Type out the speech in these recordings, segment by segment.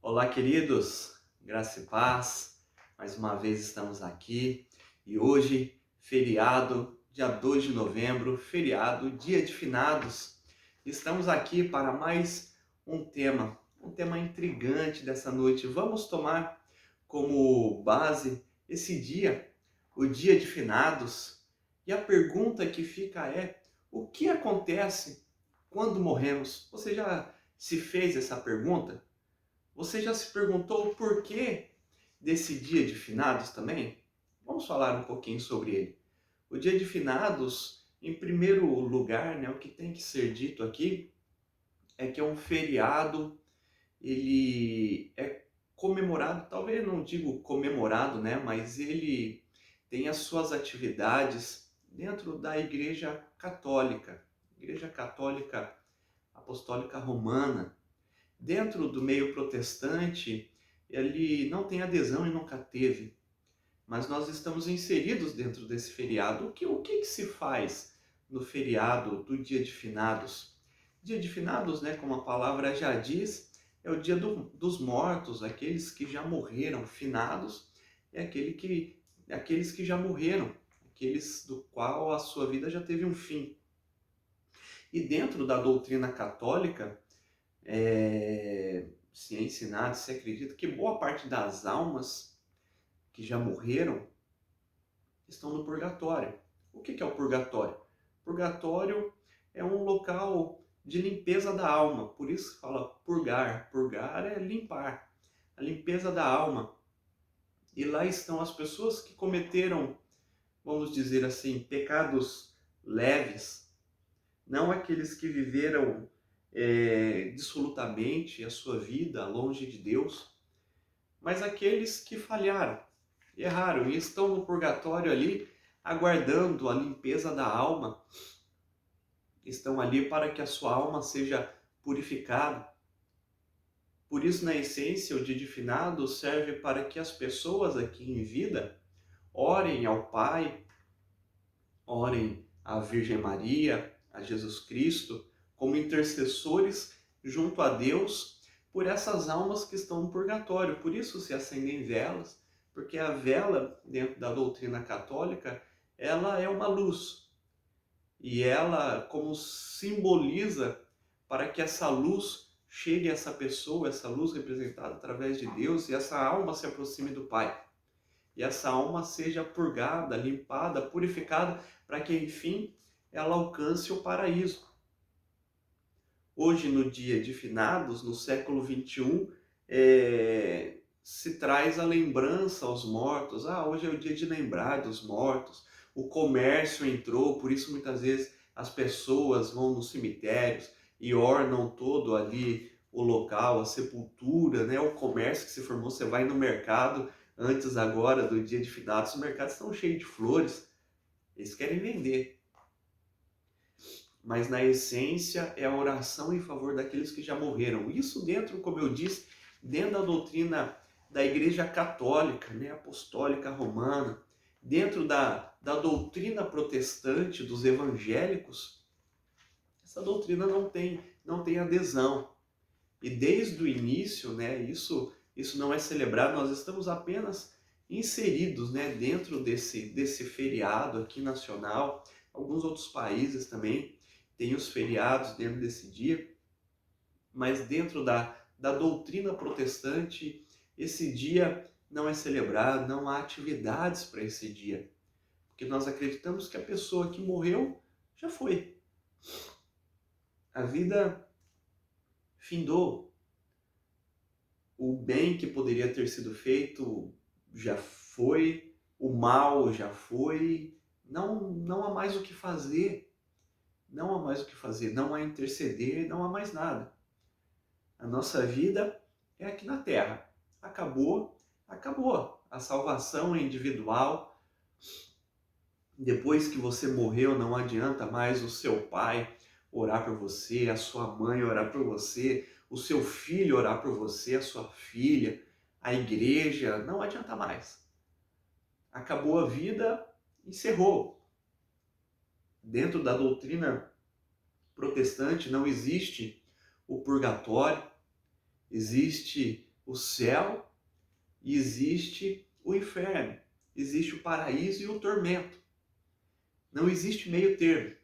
Olá, queridos, graça e paz. Mais uma vez estamos aqui e hoje, feriado, dia 2 de novembro, feriado, dia de finados. Estamos aqui para mais um tema intrigante dessa noite. Vamos tomar como base esse dia, o dia de finados. E a pergunta que fica é: o que acontece quando morremos? Você já se fez essa pergunta? Você já se perguntou o porquê desse dia de finados também? Vamos falar um pouquinho sobre ele. O dia de finados, em primeiro lugar, né, o que tem que ser dito aqui é que é um feriado, ele é comemorado, talvez não digo comemorado, né, mas ele tem as suas atividades dentro da Igreja Católica Apostólica Romana. Dentro do meio protestante, ele não tem adesão e nunca teve, mas nós estamos inseridos dentro desse feriado. O que se faz no feriado do Dia de Finados? Dia de Finados, né, como a palavra já diz, é o dia dos mortos, aqueles que já morreram. Finados é aqueles que já morreram, aqueles do qual a sua vida já teve um fim. E dentro da doutrina católica, se é ensinado, se acredita que boa parte das almas que já morreram estão no purgatório. O que é o purgatório? Purgatório é um local de limpeza da alma, por isso fala purgar. Purgar é limpar, a limpeza da alma. E lá estão as pessoas que cometeram, vamos dizer assim, pecados leves, não aqueles que viveram dissolutamente a sua vida longe de Deus, mas aqueles que falharam, erraram e estão no purgatório ali, aguardando a limpeza da alma, estão ali para que a sua alma seja purificada. Por isso, na essência, o dia de finados serve para que as pessoas aqui em vida orem ao Pai, orem à Virgem Maria, a Jesus Cristo, como intercessores junto a Deus por essas almas que estão no purgatório. Por isso se acendem velas, porque a vela, dentro da doutrina católica, ela é uma luz. E ela como simboliza para que essa luz chegue a essa pessoa, essa luz representada através de Deus, e essa alma se aproxime do Pai. E essa alma seja purgada, limpada, purificada, para que, enfim, ela alcance o paraíso. Hoje, no dia de finados, no século XXI, se traz a lembrança aos mortos. Hoje é o dia de lembrar dos mortos. O comércio entrou, por isso muitas vezes as pessoas vão nos cemitérios e ornam todo ali o local, a sepultura, né? O comércio que se formou. Você vai no mercado, antes agora do dia de finados, os mercados estão cheios de flores. Eles querem vender. Mas na essência é a oração em favor daqueles que já morreram. Isso dentro, como eu disse, dentro da doutrina da Igreja Católica, né, Apostólica Romana, dentro da doutrina protestante dos evangélicos, essa doutrina não tem adesão. E desde o início, né, isso não é celebrado, nós estamos apenas inseridos, né, dentro desse feriado aqui nacional. Alguns outros países também têm os feriados dentro desse dia, mas dentro da doutrina protestante, esse dia não é celebrado, não há atividades para esse dia, porque nós acreditamos que a pessoa que morreu já foi. A vida findou. O bem que poderia ter sido feito já foi, o mal já foi, não há mais o que fazer, não há mais o que fazer, não há interceder, não há mais nada. A nossa vida é aqui na Terra. Acabou, acabou. A salvação é individual. Depois que você morreu, não adianta mais o seu pai orar por você, a sua mãe orar por você, o seu filho orar por você, a sua filha, a igreja, não adianta mais. Acabou a vida, encerrou. Dentro da doutrina protestante não existe o purgatório, existe o céu e existe o inferno. Existe o paraíso e o tormento. Não existe meio termo.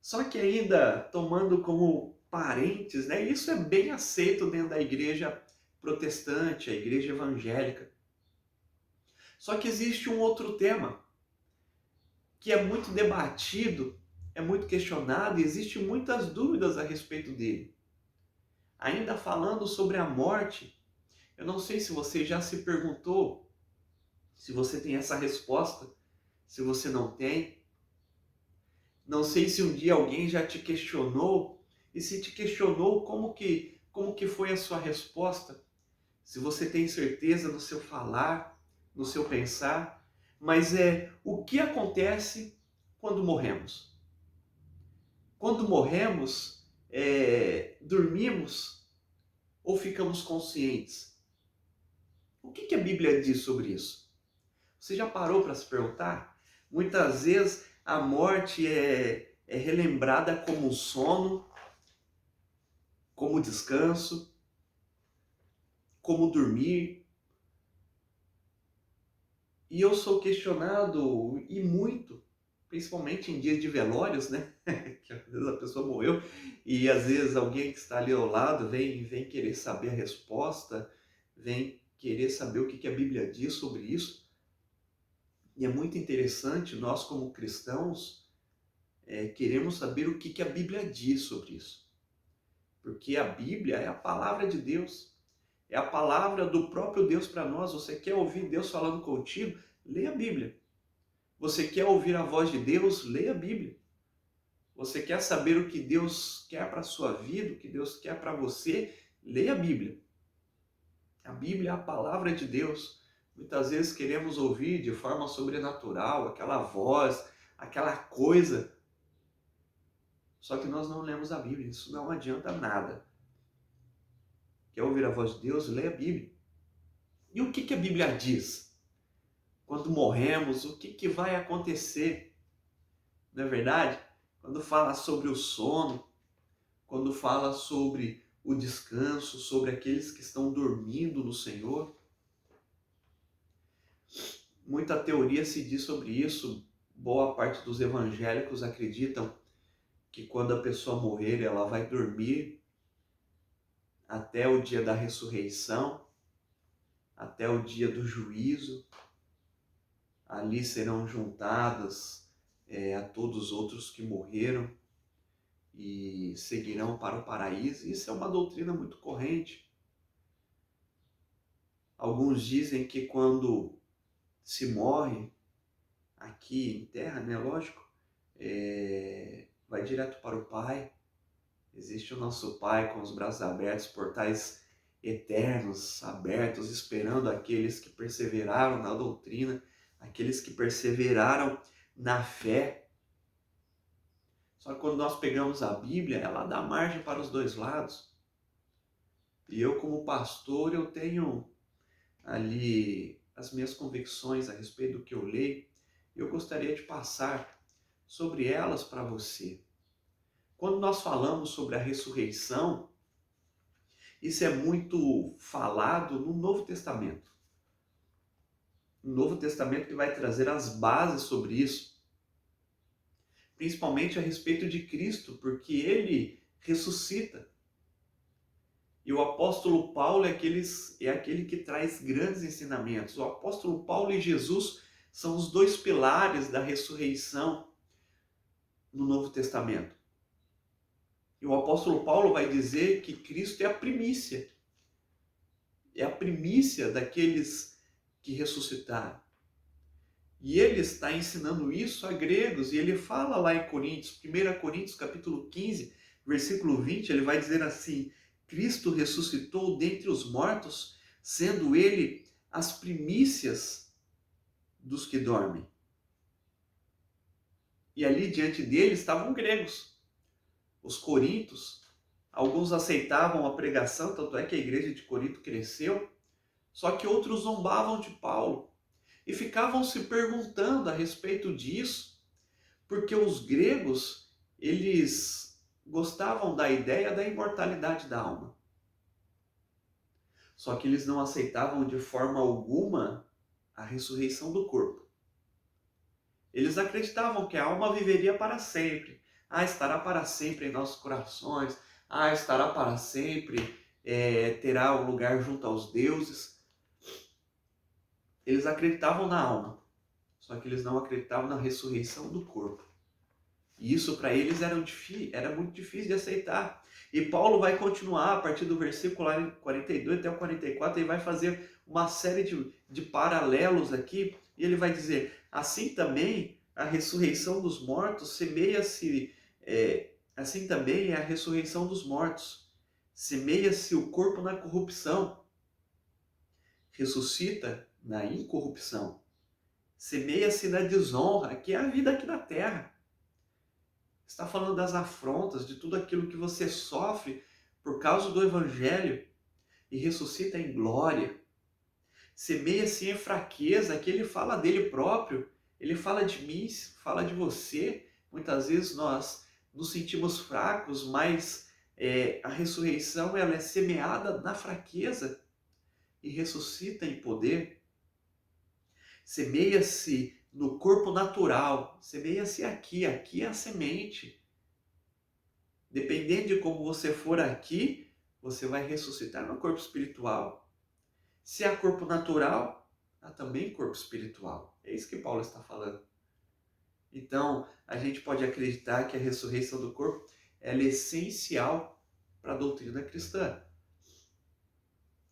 Só que ainda tomando como parentes, né? Isso é bem aceito dentro da igreja protestante, a igreja evangélica. Só que existe um outro tema que é muito debatido, é muito questionado e existem muitas dúvidas a respeito dele. Ainda falando sobre a morte, eu não sei se você já se perguntou, se você tem essa resposta, se você não tem. Não sei se um dia alguém já te questionou, e se te questionou, como que foi a sua resposta? Se você tem certeza no seu falar, no seu pensar, mas o que acontece quando morremos? Quando morremos, dormimos ou ficamos conscientes? O que a Bíblia diz sobre isso? Você já parou para se perguntar? Muitas vezes a morte é relembrada como sono, como descanso, como dormir. E eu sou questionado, e muito, principalmente em dias de velórios, né? Que às vezes a pessoa morreu e às vezes alguém que está ali ao lado vem querer saber a resposta, vem querer saber o que a Bíblia diz sobre isso. E é muito interessante, nós como cristãos, queremos saber o que a Bíblia diz sobre isso. Porque a Bíblia é a palavra de Deus. É a palavra do próprio Deus para nós. Você quer ouvir Deus falando contigo? Leia a Bíblia. Você quer ouvir a voz de Deus? Leia a Bíblia. Você quer saber o que Deus quer para a sua vida, o que Deus quer para você? Leia a Bíblia. A Bíblia é a palavra de Deus. Muitas vezes queremos ouvir de forma sobrenatural aquela voz, aquela coisa. Só que nós não lemos a Bíblia. Isso não adianta nada. Quer ouvir a voz de Deus? Leia a Bíblia. E o que a Bíblia diz? Quando morremos, o que vai acontecer? Não é verdade? Quando fala sobre o sono, quando fala sobre o descanso, sobre aqueles que estão dormindo no Senhor. Muita teoria se diz sobre isso. Boa parte dos evangélicos acreditam que quando a pessoa morrer, ela vai dormir até o dia da ressurreição, até o dia do juízo. Ali serão juntadas a todos os outros que morreram e seguirão para o paraíso. Isso é uma doutrina muito corrente. Alguns dizem que quando se morre aqui em terra, né, lógico, vai direto para o Pai. Existe o nosso Pai com os braços abertos, portais eternos abertos, esperando aqueles que perseveraram na doutrina, aqueles que perseveraram na fé. Só que quando nós pegamos a Bíblia, ela dá margem para os dois lados. E eu, como pastor, eu tenho ali as minhas convicções a respeito do que eu leio. Eu gostaria de passar sobre elas para você. Quando nós falamos sobre a ressurreição, isso é muito falado no Novo Testamento. O Novo Testamento que vai trazer as bases sobre isso. Principalmente a respeito de Cristo, porque Ele ressuscita. E o apóstolo Paulo é aquele que traz grandes ensinamentos. O apóstolo Paulo e Jesus são os dois pilares da ressurreição no Novo Testamento. E o apóstolo Paulo vai dizer que Cristo é a primícia. É a primícia daqueles que ressuscitaram. E ele está ensinando isso a gregos. E ele fala lá em Coríntios, 1 Coríntios capítulo 15, versículo 20, ele vai dizer assim: Cristo ressuscitou dentre os mortos, sendo ele as primícias dos que dormem. E ali diante dele estavam gregos, os coríntios. Alguns aceitavam a pregação, tanto é que a igreja de Corinto cresceu, só que outros zombavam de Paulo e ficavam se perguntando a respeito disso, porque os gregos, eles gostavam da ideia da imortalidade da alma. Só que eles não aceitavam de forma alguma a ressurreição do corpo. Eles acreditavam que a alma viveria para sempre. Ah, estará para sempre em nossos corações. Ah, estará para sempre, terá um lugar junto aos deuses. Eles acreditavam na alma, só que eles não acreditavam na ressurreição do corpo. E isso para eles era muito difícil de aceitar. E Paulo vai continuar a partir do versículo 42 até o 44, ele vai fazer uma série de paralelos aqui, e ele vai dizer, assim também a ressurreição dos mortos semeia-se, assim também é a ressurreição dos mortos. Semeia-se o corpo na corrupção, ressuscita na incorrupção. Semeia-se na desonra, que é a vida aqui na terra. Está falando das afrontas, de tudo aquilo que você sofre por causa do Evangelho e ressuscita em glória. Semeia-se em fraqueza, que ele fala dele próprio, ele fala de mim, fala de você. Muitas vezes nós nos sentimos fracos, mas a ressurreição ela é semeada na fraqueza e ressuscita em poder. Semeia-se no corpo natural, semeia-se aqui é a semente. Dependendo de como você for aqui, você vai ressuscitar no corpo espiritual. Se há corpo natural, há também corpo espiritual. É isso que Paulo está falando. Então, a gente pode acreditar que a ressurreição do corpo ela é essencial para a doutrina cristã.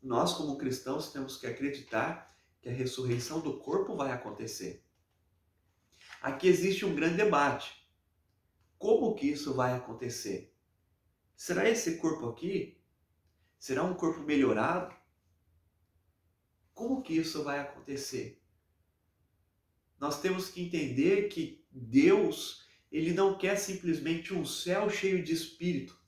Nós, como cristãos, temos que acreditar que a ressurreição do corpo vai acontecer. Aqui existe um grande debate. Como que isso vai acontecer? Será esse corpo aqui? Será um corpo melhorado? Como que isso vai acontecer? Nós temos que entender que Deus, ele não quer simplesmente um céu cheio de espírito.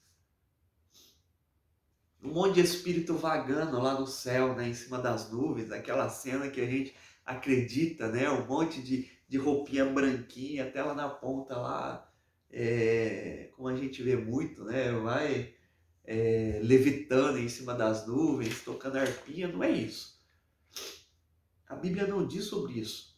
Um monte de espírito vagando lá no céu, né, em cima das nuvens, aquela cena que a gente acredita, né, um monte de roupinha branquinha, até lá na ponta lá, como a gente vê muito, né, vai levitando em cima das nuvens, tocando harpinha, não é isso. A Bíblia não diz sobre isso.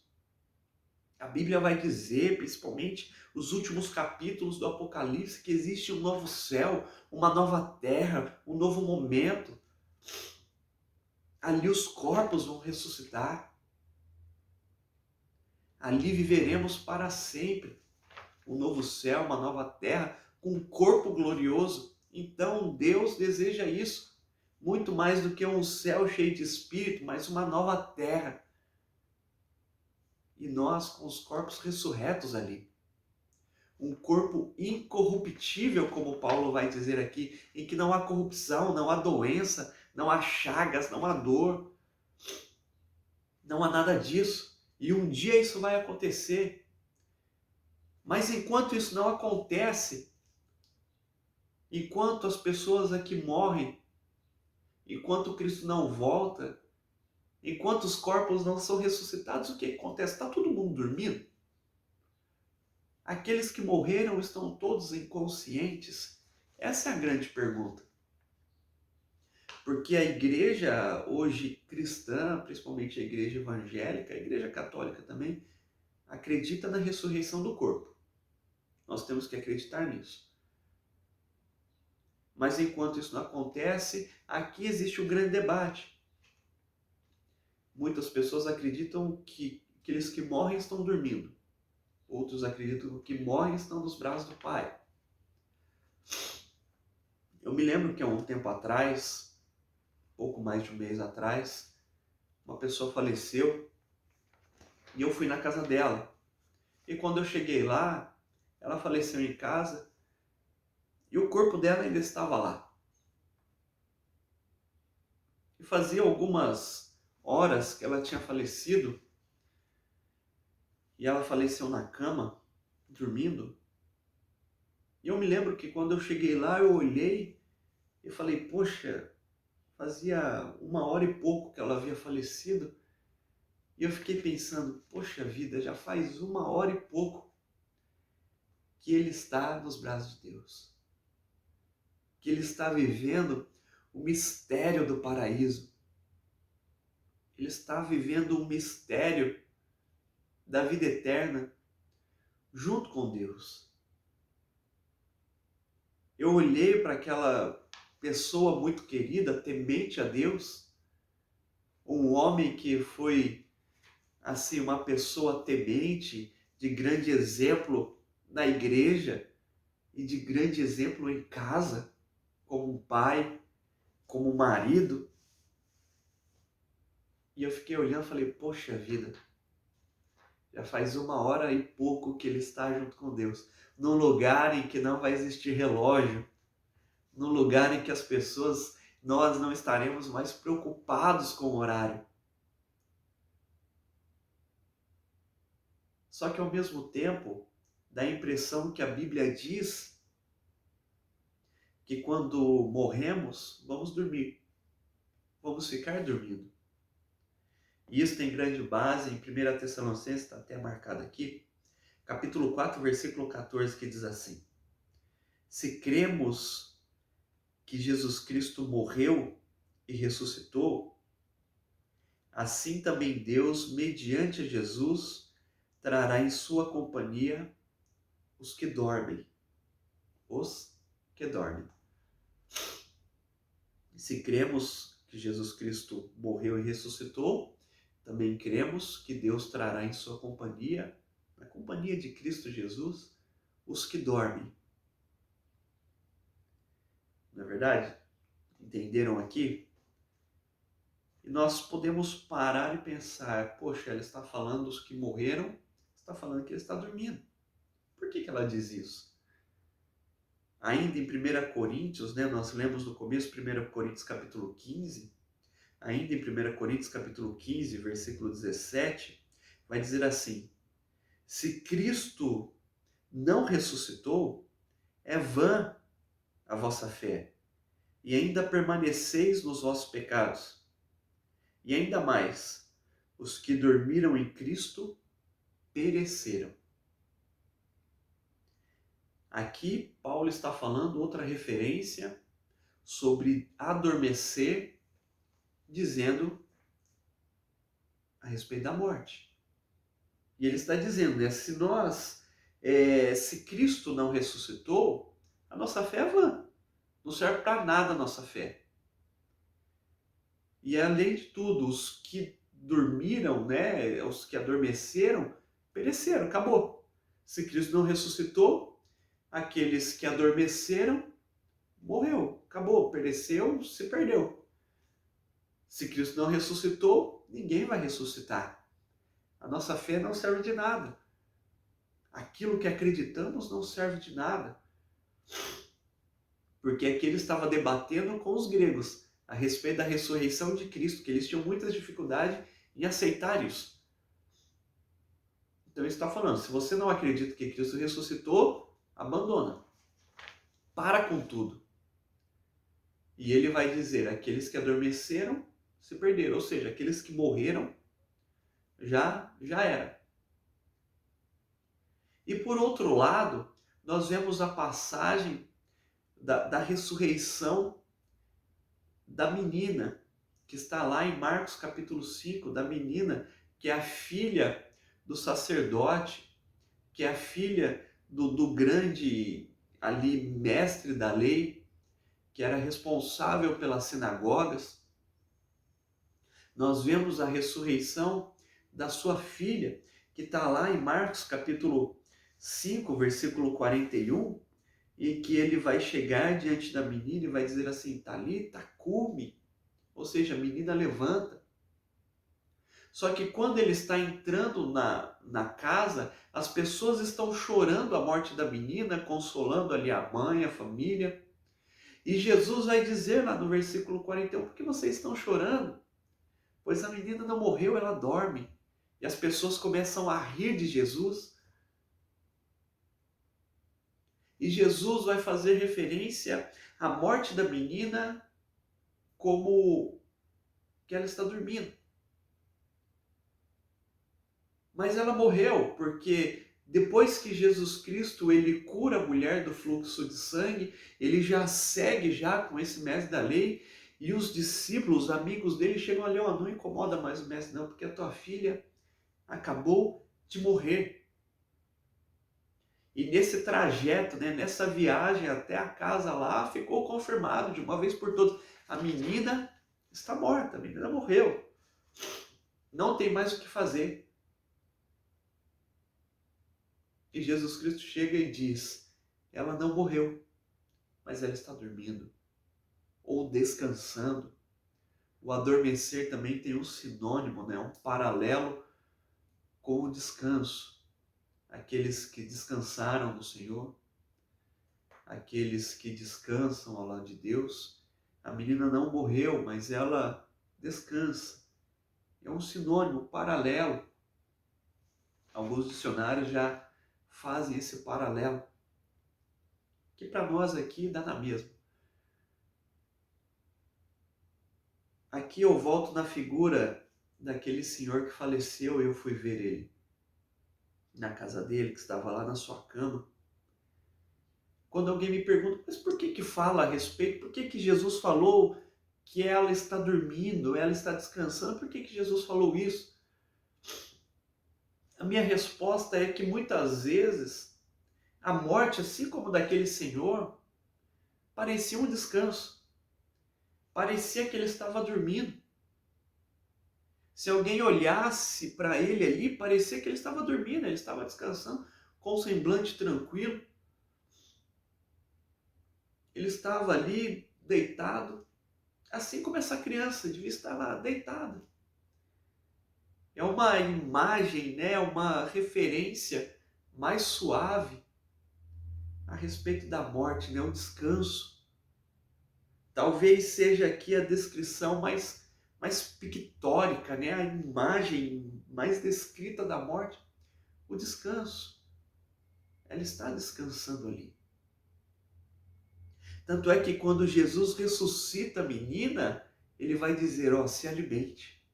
A Bíblia vai dizer, principalmente os últimos capítulos do Apocalipse, que existe um novo céu, uma nova terra, um novo momento. Ali os corpos vão ressuscitar. Ali viveremos para sempre. Um novo céu, uma nova terra, com um corpo glorioso. Então Deus deseja isso. Muito mais do que um céu cheio de espírito, mas uma nova terra. E nós com os corpos ressurretos ali. Um corpo incorruptível, como Paulo vai dizer aqui, em que não há corrupção, não há doença, não há chagas, não há dor, não há nada disso. E um dia isso vai acontecer. Mas enquanto isso não acontece, enquanto as pessoas aqui morrem, enquanto Cristo não volta, enquanto os corpos não são ressuscitados, o que acontece? Está todo mundo dormindo? Aqueles que morreram estão todos inconscientes? Essa é a grande pergunta. Porque a igreja hoje cristã, principalmente a igreja evangélica, a igreja católica também, acredita na ressurreição do corpo. Nós temos que acreditar nisso. Mas enquanto isso não acontece, aqui existe um grande debate. Muitas pessoas acreditam que aqueles que morrem estão dormindo. Outros acreditam que morrem estão nos braços do Pai. Eu me lembro que há um tempo atrás, pouco mais de um mês atrás, uma pessoa faleceu e eu fui na casa dela. E quando eu cheguei lá, ela faleceu em casa e o corpo dela ainda estava lá. E fazia algumas horas que ela tinha falecido e ela faleceu na cama, dormindo. E eu me lembro que quando eu cheguei lá, eu olhei e falei, poxa, fazia 1 hora e pouco que ela havia falecido. E eu fiquei pensando, poxa vida, já faz 1 hora e pouco que ele está nos braços de Deus. Que ele está vivendo o mistério do paraíso. ele está vivendo um mistério da vida eterna junto com Deus. Eu olhei para aquela pessoa muito querida, temente a Deus, um homem que foi assim uma pessoa temente, de grande exemplo na igreja e de grande exemplo em casa, como um pai, como um marido. E eu fiquei olhando e falei, poxa vida, já faz 1 hora e pouco que ele está junto com Deus, num lugar em que não vai existir relógio, num lugar em que as pessoas, nós não estaremos mais preocupados com o horário. Só que ao mesmo tempo, dá a impressão que a Bíblia diz que quando morremos, vamos dormir, vamos ficar dormindo. E isso tem grande base em 1 Tessalonicenses, está até marcado aqui, capítulo 4, versículo 14, que diz assim: se cremos que Jesus Cristo morreu e ressuscitou, assim também Deus, mediante Jesus, trará em sua companhia os que dormem. Os que dormem. Se cremos que Jesus Cristo morreu e ressuscitou, também cremos que Deus trará em sua companhia, na companhia de Cristo Jesus, os que dormem. Não é verdade? Entenderam aqui? E nós podemos parar e pensar, poxa, ela está falando dos que morreram, está falando que ele está dormindo. Por que ela diz isso? Ainda em 1 Coríntios, nós lemos no começo, 1 Coríntios capítulo 15, ainda em 1 Coríntios capítulo 15, versículo 17, vai dizer assim: se Cristo não ressuscitou, é vã a vossa fé, e ainda permaneceis nos vossos pecados. E ainda mais, os que dormiram em Cristo pereceram. Aqui, Paulo está falando outra referência sobre adormecer, dizendo a respeito da morte. E ele está dizendo, se Cristo não ressuscitou, a nossa fé é vã. Não serve para nada a nossa fé. E além de tudo, os que dormiram, os que adormeceram, pereceram, acabou. Se Cristo não ressuscitou, aqueles que adormeceram, morreu, acabou, pereceu, se perdeu. Se Cristo não ressuscitou, ninguém vai ressuscitar. A nossa fé não serve de nada. Aquilo que acreditamos não serve de nada. Porque aqui ele estava debatendo com os gregos a respeito da ressurreição de Cristo, que eles tinham muitas dificuldades em aceitar isso. Então ele está falando, se você não acredita que Cristo ressuscitou, abandona. Para com tudo. E ele vai dizer, aqueles que adormeceram se perderam, ou seja, aqueles que morreram já era. E por outro lado, nós vemos a passagem da ressurreição da menina, que está lá em Marcos capítulo 5, da menina, que é a filha do sacerdote, que é a filha do grande ali mestre da lei, que era responsável pelas sinagogas. Nós vemos a ressurreição da sua filha, que está lá em Marcos capítulo 5, versículo 41, e que ele vai chegar diante da menina e vai dizer assim, Talita cumi, ou seja, a menina levanta. Só que quando ele está entrando na casa, as pessoas estão chorando a morte da menina, consolando ali a mãe, a família. E Jesus vai dizer lá no versículo 41, por que vocês estão chorando? Pois a menina não morreu, ela dorme. E as pessoas começam a rir de Jesus. E Jesus vai fazer referência à morte da menina como que ela está dormindo. Mas ela morreu porque depois que Jesus Cristo ele cura a mulher do fluxo de sangue, ele já segue já com esse mestre da lei E os discípulos, amigos dele, chegam ali, ó, não incomoda mais o mestre não, porque a tua filha acabou de morrer. E nesse trajeto, né, nessa viagem até a casa lá, ficou confirmado de uma vez por todas, a menina está morta, a menina morreu. Não tem mais o que fazer. E Jesus Cristo chega e diz, ela não morreu, mas ela está dormindo ou descansando. O adormecer também tem um sinônimo, né, um paralelo com o descanso. Aqueles que descansaram no Senhor, aqueles que descansam ao lado de Deus. A menina não morreu, mas ela descansa. É um sinônimo, um paralelo. Alguns dicionários já fazem esse paralelo, que para nós aqui dá na mesma. Aqui eu volto na figura daquele senhor que faleceu e eu fui ver ele na casa dele, que estava lá na sua cama. Quando alguém me pergunta, mas por que fala a respeito? Por que Jesus falou que ela está dormindo, ela está descansando? Por que Jesus falou isso? A minha resposta é que muitas vezes a morte, assim como daquele senhor, parecia um descanso. Parecia que ele estava dormindo. Se alguém olhasse para ele ali, parecia que ele estava dormindo, ele estava descansando, com um semblante tranquilo. Ele estava ali deitado, assim como essa criança devia estar lá deitada. É uma imagem, né, uma referência mais suave a respeito da morte, né, o descanso. Talvez seja aqui a descrição mais pictórica, né, a imagem mais descrita da morte, o descanso. Ela está descansando ali. Tanto é que quando Jesus ressuscita a menina, ele vai dizer, ó, se alimente,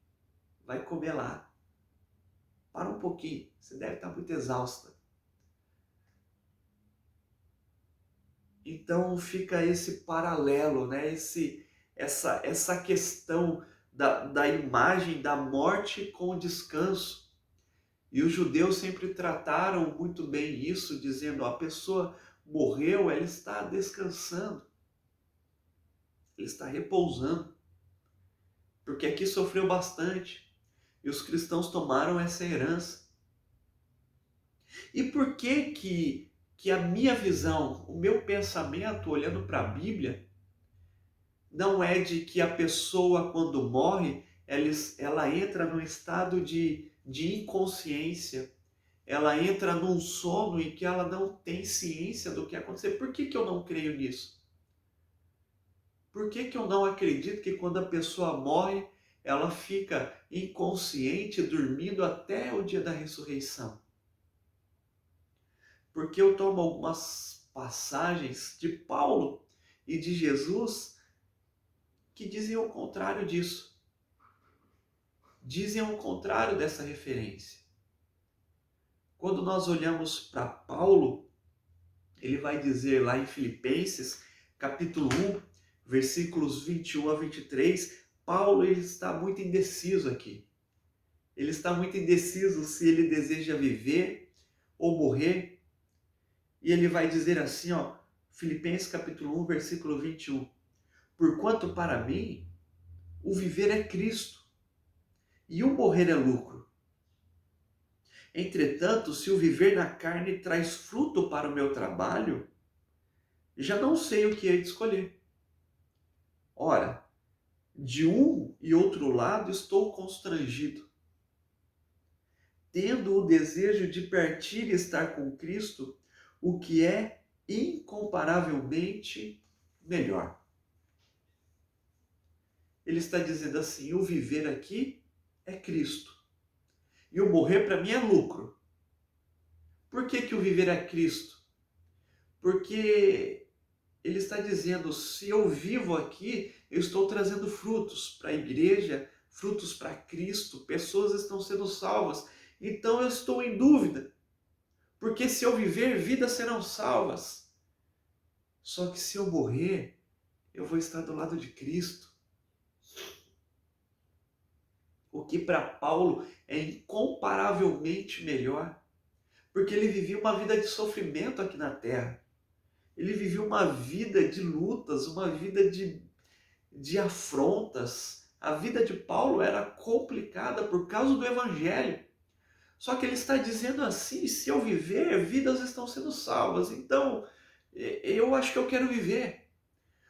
vai comer lá. Para um pouquinho, você deve estar muito exausta. Então fica esse paralelo, né? Essa questão da imagem da morte com o descanso. E os judeus sempre trataram muito bem isso, dizendo, ó, a pessoa morreu, ela está descansando, ela está repousando, porque aqui sofreu bastante. E os cristãos tomaram essa herança. E por que a minha visão, o meu pensamento, olhando para a Bíblia, não é de que a pessoa, quando morre, ela entra num estado de inconsciência, ela entra num sono em que ela não tem ciência do que aconteceu. Por que eu não creio nisso? Por que eu não acredito que quando a pessoa morre, ela fica inconsciente, dormindo até o dia da ressurreição? Porque eu tomo algumas passagens de Paulo e de Jesus que dizem o contrário disso. Dizem o contrário dessa referência. Quando nós olhamos para Paulo, ele vai dizer lá em Filipenses, capítulo 1, versículos 21 a 23, Paulo ele está muito indeciso aqui. Ele está muito indeciso se ele deseja viver ou morrer. E ele vai dizer assim, ó, Filipenses capítulo 1, versículo 21. Porquanto para mim o viver é Cristo e o morrer é lucro. Entretanto, se o viver na carne traz fruto para o meu trabalho, já não sei o que hei de escolher. Ora, de um e outro lado estou constrangido, tendo o desejo de partir e estar com Cristo, o que é incomparavelmente melhor. Ele está dizendo assim, o viver aqui é Cristo. E o morrer para mim é lucro. Por que o viver é Cristo? Porque ele está dizendo, se eu vivo aqui, eu estou trazendo frutos para a igreja, frutos para Cristo, pessoas estão sendo salvas. Então eu estou em dúvida, porque se eu viver, vidas serão salvas. Só que se eu morrer, eu vou estar do lado de Cristo. que para Paulo é incomparavelmente melhor, porque ele vivia uma vida de sofrimento aqui na terra. Ele vivia uma vida de lutas, uma vida de afrontas. A vida de Paulo era complicada por causa do evangelho. Só que ele está dizendo assim: se eu viver, vidas estão sendo salvas. Então, eu acho que eu quero viver.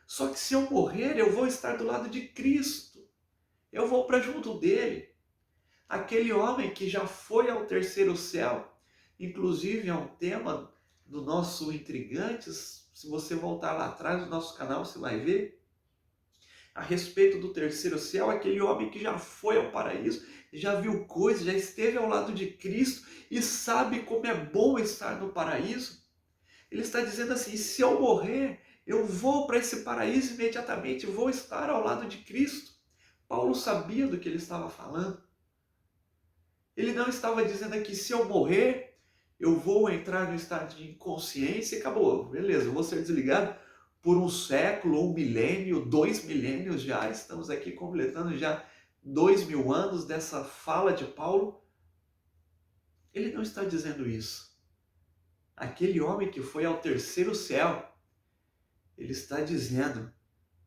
Só que se eu morrer, eu vou estar do lado de Cristo. Eu vou para junto dele. Aquele homem que já foi ao terceiro céu, inclusive é um tema do nosso Intrigantes. Se você voltar lá atrás do nosso canal, você vai ver a respeito do terceiro céu, aquele homem que já foi ao paraíso, já viu coisas, já esteve ao lado de Cristo e sabe como é bom estar no paraíso. Ele está dizendo assim: se eu morrer, eu vou para esse paraíso imediatamente, vou estar ao lado de Cristo. Paulo sabia do que ele estava falando. Ele não estava dizendo aqui: se eu morrer, eu vou entrar no estado de inconsciência e acabou. Beleza, eu vou ser desligado por um século, um milênio, 2 milênios já. Estamos aqui completando já 2000 anos dessa fala de Paulo. Ele não está dizendo isso. Aquele homem que foi ao terceiro céu, ele está dizendo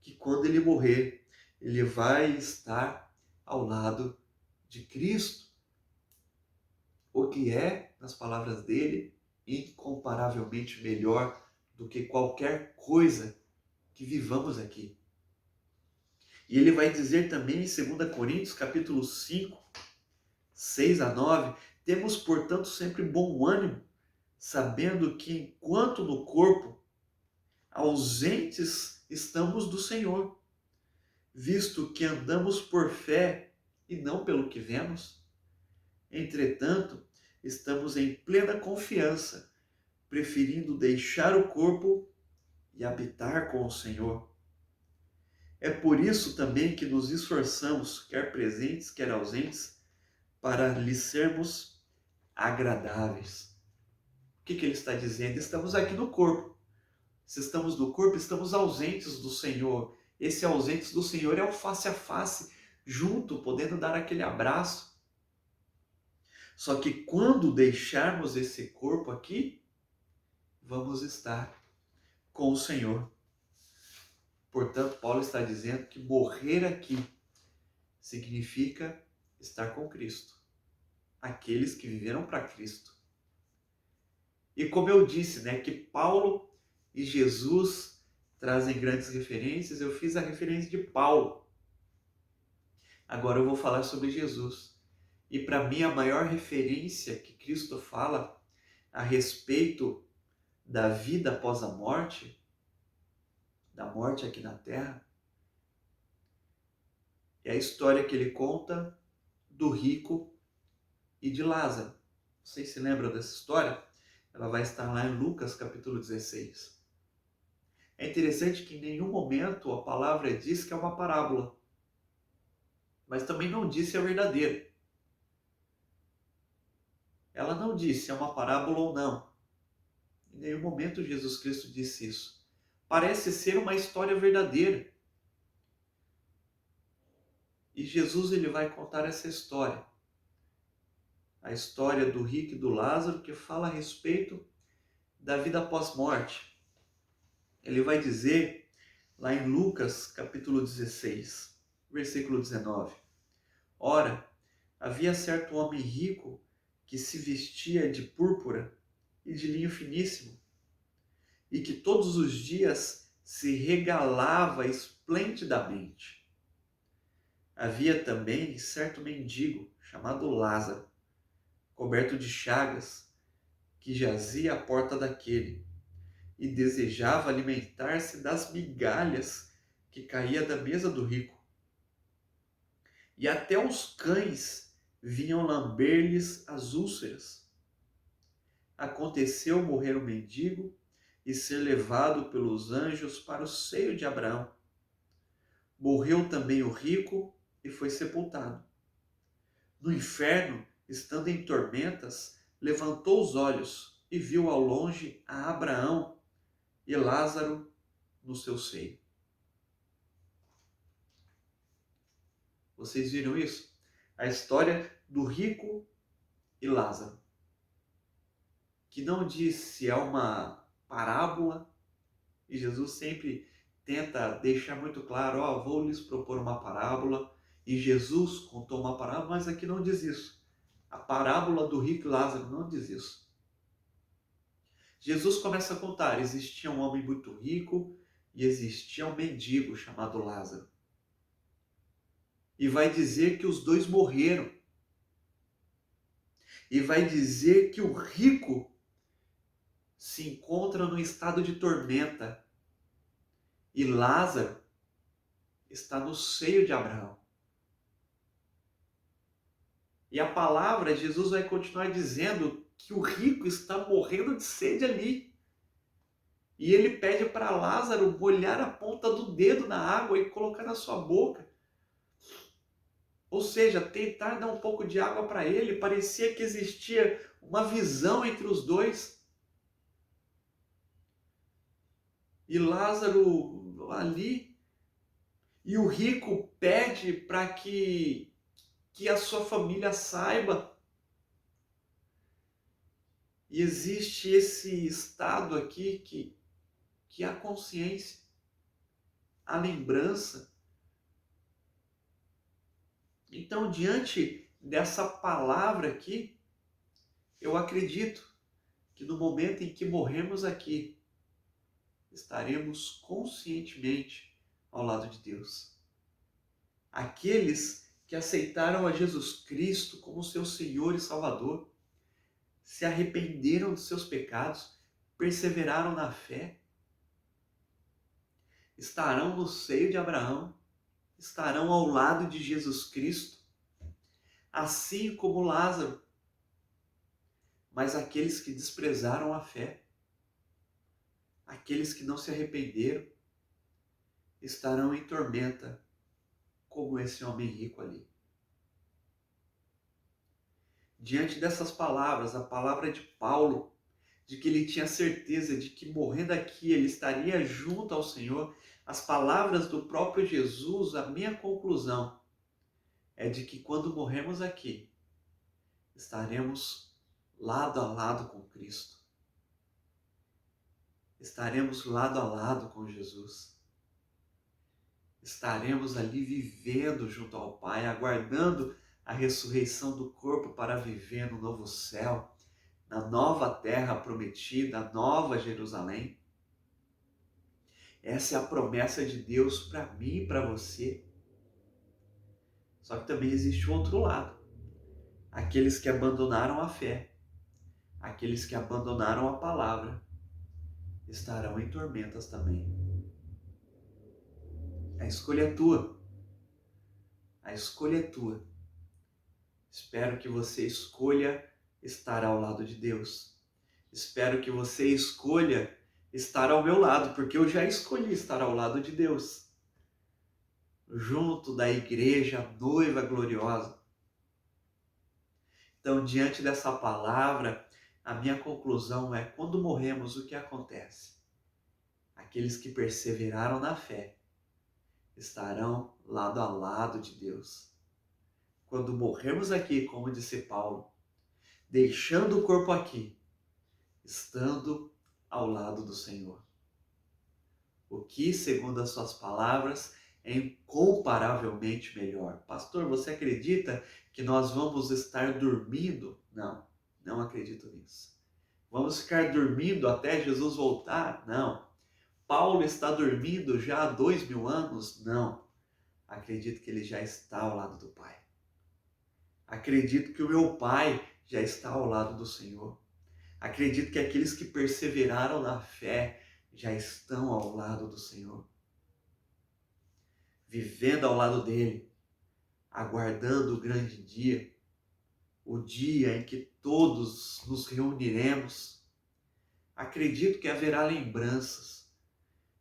que quando ele morrer, ele vai estar ao lado de Cristo. O que é, nas palavras dele, incomparavelmente melhor do que qualquer coisa que vivamos aqui. E ele vai dizer também em 2 Coríntios, capítulo 5, 6 a 9, temos, portanto, sempre bom ânimo, sabendo que enquanto no corpo, ausentes estamos do Senhor, visto que andamos por fé e não pelo que vemos. Entretanto, estamos em plena confiança, preferindo deixar o corpo e habitar com o Senhor. É por isso também que nos esforçamos, quer presentes, quer ausentes, para lhe sermos agradáveis. O que ele está dizendo? Estamos aqui no corpo. Se estamos no corpo, estamos ausentes do Senhor. Esse ausentes do Senhor é o face a face, junto, podendo dar aquele abraço. Só que quando deixarmos esse corpo aqui, vamos estar com o Senhor. Portanto, Paulo está dizendo que morrer aqui significa estar com Cristo. Aqueles que viveram para Cristo. E como eu disse, né, que Paulo e Jesus trazem grandes referências, eu fiz a referência de Paulo. Agora eu vou falar sobre Jesus. E para mim a maior referência que Cristo fala a respeito da vida após a morte, da morte aqui na terra, é a história que ele conta do rico e de Lázaro. Vocês se lembram dessa história? Ela vai estar lá em Lucas capítulo 16. É interessante que em nenhum momento a palavra diz que é uma parábola, mas também não diz se é verdadeira. Ela não diz se é uma parábola ou não. Em nenhum momento Jesus Cristo disse isso. Parece ser uma história verdadeira. E Jesus ele vai contar essa história. A história do rico e do Lázaro, que fala a respeito da vida após morte. Ele vai dizer, lá em Lucas, capítulo 16, versículo 19. Ora, havia certo homem rico que se vestia de púrpura e de linho finíssimo, e que todos os dias se regalava esplendidamente. Havia também certo mendigo, chamado Lázaro, coberto de chagas, que jazia à porta daquele, e desejava alimentar-se das migalhas que caía da mesa do rico. E até os cães vinham lamber-lhes as úlceras. Aconteceu morrer o mendigo e ser levado pelos anjos para o seio de Abraão. Morreu também o rico e foi sepultado. No inferno, estando em tormentas, levantou os olhos e viu ao longe a Abraão e Lázaro no seu seio. Vocês viram isso? A história do rico e Lázaro, que não diz se é uma parábola, e Jesus sempre tenta deixar muito claro, ó, vou lhes propor uma parábola, e Jesus contou uma parábola, mas aqui não diz isso. A parábola do rico e Lázaro não diz isso. Jesus começa a contar, existia um homem muito rico e existia um mendigo chamado Lázaro. E vai dizer que os dois morreram. E vai dizer que o rico se encontra no estado de tormenta e Lázaro está no seio de Abraão. E a palavra, Jesus vai continuar dizendo que o rico está morrendo de sede ali. E ele pede para Lázaro molhar a ponta do dedo na água e colocar na sua boca. Ou seja, tentar dar um pouco de água para ele. Parecia que existia uma visão entre os dois. E Lázaro ali, e o rico pede para que a sua família saiba. E existe esse estado aqui que é a consciência, a lembrança. Então, diante dessa palavra aqui, eu acredito que no momento em que morremos aqui, estaremos conscientemente ao lado de Deus. Aqueles que aceitaram a Jesus Cristo como seu Senhor e Salvador, se arrependeram dos seus pecados, perseveraram na fé, estarão no seio de Abraão, estarão ao lado de Jesus Cristo, assim como Lázaro. Mas aqueles que desprezaram a fé, aqueles que não se arrependeram, estarão em tormenta, como esse homem rico ali. Diante dessas palavras, a palavra de Paulo, de que ele tinha certeza de que morrendo aqui ele estaria junto ao Senhor, as palavras do próprio Jesus, a minha conclusão é de que quando morremos aqui, estaremos lado a lado com Cristo. Estaremos lado a lado com Jesus. Estaremos ali vivendo junto ao Pai, aguardando a ressurreição do corpo para viver no novo céu, na nova terra prometida, a nova Jerusalém. Essa é a promessa de Deus para mim e para você. Só que também existe o outro lado. Aqueles que abandonaram a fé, aqueles que abandonaram a palavra, estarão em tormentas também. A escolha é tua. A escolha é tua. Espero que você escolha estar ao lado de Deus. Espero que você escolha estar ao meu lado, porque eu já escolhi estar ao lado de Deus. Junto da igreja noiva gloriosa. Então, diante dessa palavra, a minha conclusão é: quando morremos, o que acontece? Aqueles que perseveraram na fé estarão lado a lado de Deus. Quando morrermos aqui, como disse Paulo, deixando o corpo aqui, estando ao lado do Senhor. O que, segundo as suas palavras, é incomparavelmente melhor. Pastor, você acredita que nós vamos estar dormindo? Não, não acredito nisso. Vamos ficar dormindo até Jesus voltar? Não. Paulo está dormindo já há 2000 anos? Não. Acredito que ele já está ao lado do Pai. Acredito que o meu Pai já está ao lado do Senhor. Acredito que aqueles que perseveraram na fé já estão ao lado do Senhor. Vivendo ao lado dele, aguardando o grande dia, o dia em que todos nos reuniremos. Acredito que haverá lembranças.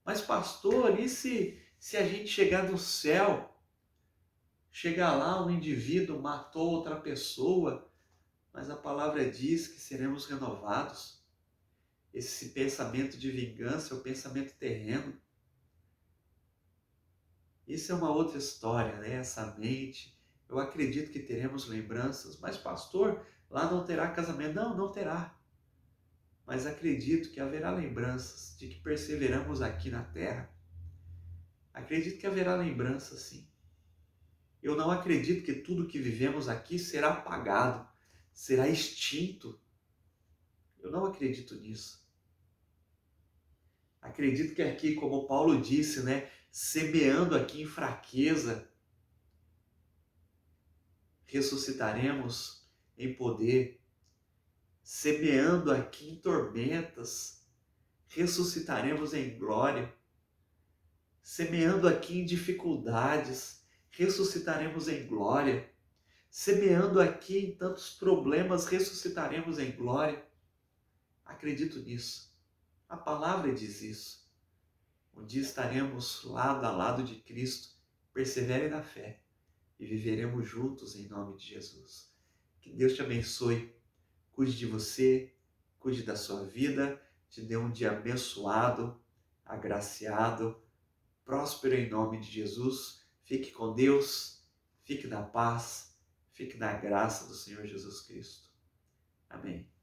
Mas pastor, e se a gente chegar no céu, chegar lá, um indivíduo matou outra pessoa, mas a palavra diz que seremos renovados. Esse pensamento de vingança é o pensamento terreno. Isso é uma outra história, né? Essa mente Eu acredito que teremos lembranças, mas pastor, lá não terá casamento. Não, não terá. Mas acredito que haverá lembranças de que perseveramos aqui na terra. Acredito que haverá lembranças, sim. Eu não acredito que tudo que vivemos aqui será apagado, será extinto. Eu não acredito nisso. Acredito que aqui, como Paulo disse, né, semeando aqui em fraqueza, ressuscitaremos em poder. Semeando aqui em tormentas, ressuscitaremos em glória. Semeando aqui em dificuldades, ressuscitaremos em glória. Semeando aqui em tantos problemas, ressuscitaremos em glória. Acredito nisso. A palavra diz isso. Um dia estaremos lado a lado de Cristo. Persevere na fé e viveremos juntos em nome de Jesus. Que Deus te abençoe. Cuide de você, cuide da sua vida, te dê um dia abençoado, agraciado, próspero em nome de Jesus. Fique com Deus, fique na paz, fique na graça do Senhor Jesus Cristo. Amém.